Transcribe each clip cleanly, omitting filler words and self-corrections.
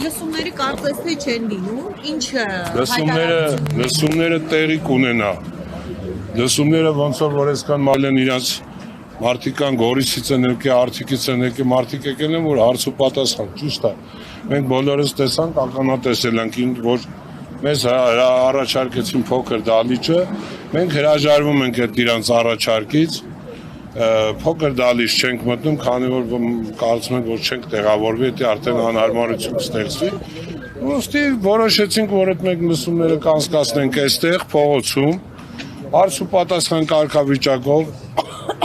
լսումների կարծես թե չեն լինում, ինչը լսումները տեղի կունենա, լսումները ոնց որ այսքան մալ են իրաց մարդիկ կան Գորիսից են եկել, Արցիկից են եկել, մարդիկ եկել են, որ հարց ու պատասխան, ճիշտ է։ Մենք բոլորս տեսանք, ականատեսել ենք, որ մեզ առաջարկեցին փոքր դալիճը, մենք հրաժարվում ենք այդ իրանց առաջարկից, փոքր դալիճ չենք մտնում, քանի որ կարծում ենք, որ չենք տեղավորվի, դա արդեն անհարմարություն կստեղծվի։ Ուստի որոշեցինք, որ այդ մենք լսումները կանցկացնենք այստեղ փողոցում, հարց ու պատասխան կարգավիճակով,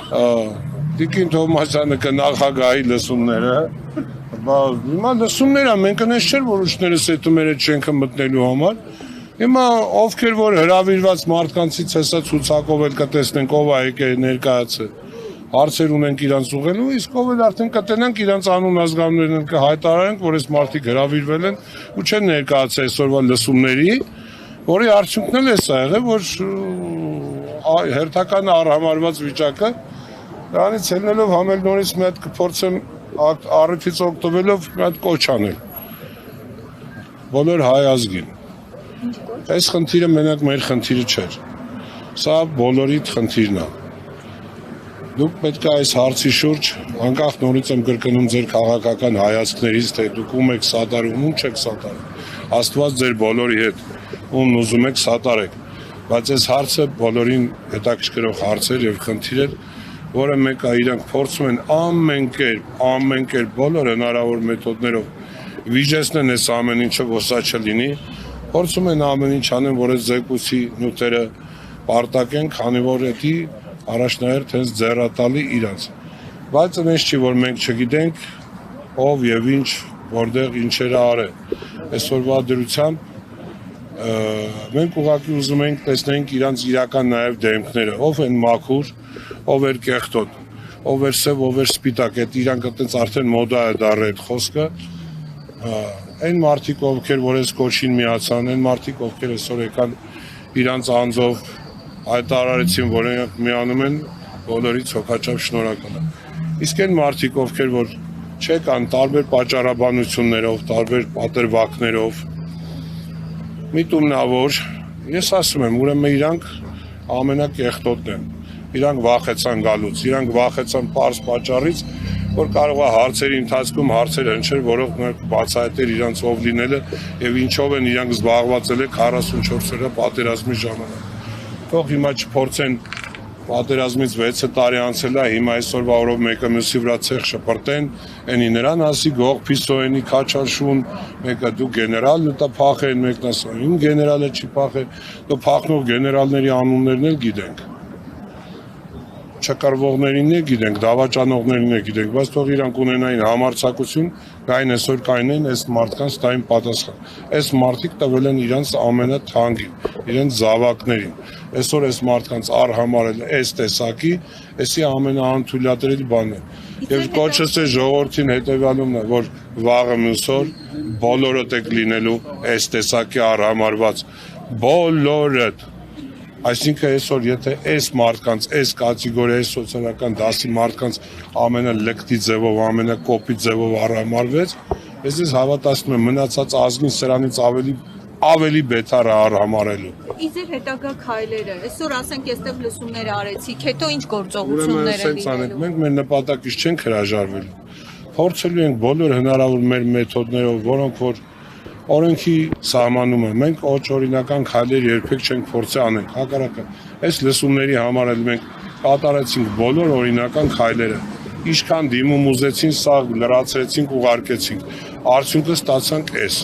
Տիկին Թովմասյանը կնախագահի լսումները, հիմա լսումները մենք այնպես չէր, որ ուշներս հետումերը չենք մտնելու համար, հիմա ովքեր որ հրավիրված մարդկանցից հեսա ցուցակով էլ կտեսնենք ով է եկել ներկայացել, հարցեր ունենք իրանց ուղղելու, իսկ ով էլ արդեն կտենանք իրանց անուն ազգանուններն կհայտարարենք, որ այս մարդիկ հրավիրվել են ու չեն ներկայացել այսօրվա լսումների, որի արդյունքն էլ է սա եղել, որ հերթական առհամարված վիճակը դրանից ելնելով համել նորից մի հատ կփորձեմ առիթից օգտվելով մի հատ կոչ անել բոլոր հայ ազգին։ Այս խնդիրը մենակ մեր խնդիրը չէր, սա բոլորի խնդիրն է։ Դուք պետք է այս հարցի շուրջ անկախ նորից եմ կրկնում ձեր քաղաքական հայացքներից, թե դուք ում եք սատարում, ում չեք սատարում, Աստված ձեր բոլորի հետ, ում ուզում եք սատարեք, բայց այս հարցը բոլորին հետաքրքրող հարցեր եւ խնդիրներ, որը մեկը իրանք փորձում են ամեն կերպ բոլոր հնարավոր մեթոդներով վիճեցնեն այս ամեն ինչը, որ սա չլինի, փորձում են ամեն ինչ անեն, որ այս զեկույցի նյութերը պարտակեն, քանի որ դա առաջնահերթ հենց ձեռատալի իրանց։ Բայց այնպես չի, որ մենք չգիտենք ով եւ ինչ, որտեղ ինչեր արել։ Այսօրվա դրությամբ մենք ուղղակի ուզում ենք տեսնենք իրանց իրական նաեւ դեմքները, ով են մաքուր, ով էր կեղտոտ, ով էր սև, ով էր սպիտակ, այդ իրանք այդպես արդեն մոդա է դառել այդ խոսքը։ Այն մարդիկ, ովքեր որ այս կոչին միացան, այն մարդիկ, ովքեր այսօր եկան իրանց անձով հայտարարեցին, որ իրենք միանում են, բոլորից հոգաչափ շնորհակալ եմ։ Իսկ այն մարդիկ, ովքեր որ չեկան տարբեր պատճառաբանություններով, տարբեր պատրվակներով, միտումնավոր, ես ասում եմ, ուրեմն իրանք ամենակեղտոտն են, իրանք վախեցան գալուց, իրանք վախեցան պարզ պատճառից, որ կարող է հարցերի ընթացքում հարցեր հնչել, որով բացահայտել իրանց ով լինելը եւ ինչով են իրանք զբաղված ել 44 օրյա պատերազմի ժամանակ։ Թող հիմա չփորձեն պատերազմից 6 տարի անցել է, հիմա այսօրվա օրով մեկը մյուսի վրա ցեղ շպրտեն, այնի նրան ասի գող փիսոյենի քաչարշուն, մեկը դու գեներալ ուտա փախեն, մեկն ասա իմ գեներալը չի փախել, դու փախնող գեներալների անուններն էլ գիտենք։ Չկարողներին է գիտենք, դավաճանողներին է գիտենք, բայց թող իրանք ունենային համարձակություն, գային այսօր կայնեն այս մարդկանց տային պատասխան։ Այս մարդիկ տվել են իրանց ամենաթանկին, իրենց զավակներին։ Այսօր այս մարդկանց արհամարել այս տեսակի, էսի ամենաանթույլատրելի բանն է։ Եվ կոչս է ժողովրդին հետևյալումն է, որ վաղը մյուս օր բոլորդ եք լինելու այս տեսակի արհամարված, բոլորդ։ Այսինքն այսօր եթե այս մարդկանց, այս կատեգորիայի սոցիալական դասի մարդկանց ամենալկտի ձևով, ամենակոպիտ ձևով արհամարվեց, ես հավատացնում եմ մնացած ազգին սրանից ավելի բետար արհամարելու։ Իսկ ձեր հետագա քայլերը, այսօր ասենք այստեղ լսումներ արեցիք, հետո ինչ գործողություններ են լինելու։ Մենք մեր նպատակից չենք հրաժարվելու։ Փորձելու ենք բոլոր հնարավոր մեր մեթոդներով, որոնք որ օրենքի սահմանում է, մենք օրինական քայլեր երբեք չենք փորձի անենք, հակառակը, այս լսումների համար էլ մենք կատարեցինք բոլոր օրինական քայլերը, ինչքան դիմում ուզեցին, սա լրացրեցինք, ուղարկեցինք, արդյունքը ստացանք այս,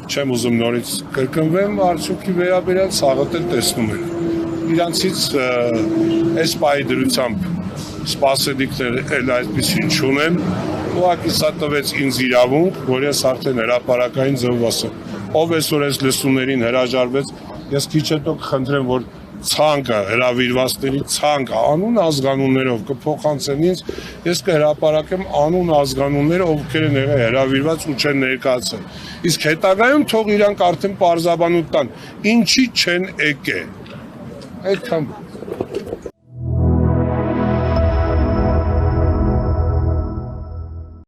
չեմ ուզում նորից կրկնվեմ, արդյունքի վերաբերյալ սաղդ էլ տեսնում են, իրանցից այս պայի դրությամբ սպասելիքներ էլ այսպիսին չունեմ, ուղղակի սա տվեց ինձ իրավունք, որ ես արդեն հրապարակային ձևով ասեմ, ով այսօր այս լսումներին հրաժարվեց, ես քիչ հետո կխնդրեմ, որ ցանկը հրավիրվածների ցանկը անուն ազգանուններով կփոխանցեն ինձ, ես կհրապարակեմ անուն ազգանունները, ովքեր են եղել հրավիրված ու չեն ներկայացել։ Իսկ հետագայում թող իրանք արդեն պարզաբանություն տան, ինչի չեն եկել։ Այդքան